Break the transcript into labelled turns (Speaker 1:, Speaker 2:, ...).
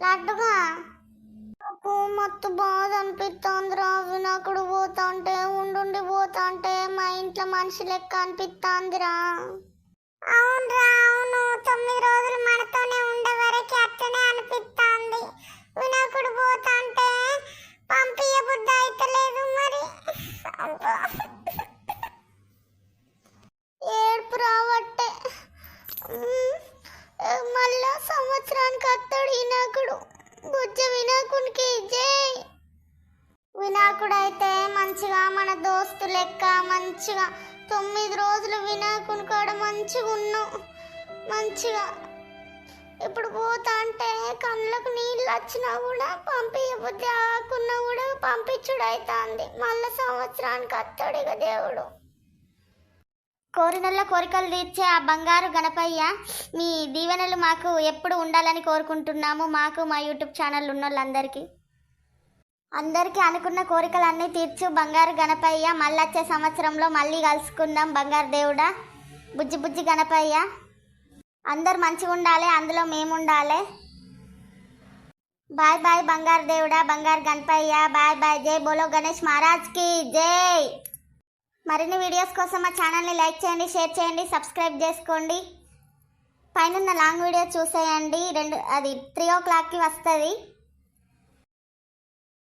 Speaker 1: లడ్డుగా నాకు మత్తు బాధ అనిపిస్తోందిరా. వినాకుడు పోతాంటే ఉండుండి పోతాంటే మా ఇంట్లో మనిషి లెక్క అనిపిస్తోందిరా. అవునరా, అవును. 9 రోజులు మనతోనే ఉండే వరకు అట్లనే అనిపిస్తోంది. వినాకుడు పోతాంటే పంపియ బుద్ధి అయితలేదు. మరి ఏడుపు రావట్టే. మళ్ళా సంవత్సరానికి అత్తడు వినాకుడు. బుజ్జ వినాకునికి జై. వినాకుడు అయితే మంచిగా మన దోస్తు లెక్క మంచిగా 9 రోజులు వినాకుని కాడ మంచిగా ఉన్నాం. మంచిగా ఇప్పుడు పోతా అంటే కళ్ళకు నీళ్ళు వచ్చినా కూడా పంపించబుద్ధి ఆకున్నా కూడా పంపించుడు అవుతుంది. మళ్ళా సంవత్సరానికి అత్తడు ఇక దేవుడు. కోరినల్ల కోరికలు తీర్చే ఆ బంగారు గణపయ్య మీ దీవెనలు మాకు ఎప్పుడు ఉండాలని కోరుకుంటున్నాము. మాకు మా యూట్యూబ్ ఛానల్ ఉన్న వాళ్ళందరికీ అనుకున్న కోరికలన్నీ తీర్చు బంగారు గణపయ్య. మళ్ళీ వచ్చే సంవత్సరంలో మళ్ళీ కలుసుకుందాం. బంగారు దేవుడా, బుజ్జి బుజ్జి గణపయ్య, అందరు మంచిగా ఉండాలి, అందులో మేము ఉండాలి. బాయ్ బాయ్ బంగారు దేవుడా, బంగారు గణపయ్య, బాయ్ బాయ్. జై బోలో గణేష్ మహారాజ్కి జై. మరిన్ని వీడియోస్ కోసం మా ఛానల్ని లైక్ చేయండి, షేర్ చేయండి, సబ్స్క్రైబ్ చేసుకోండి. పైన లాంగ్ వీడియో చూసేయండి. అది 3 o'clockకి వస్తుంది.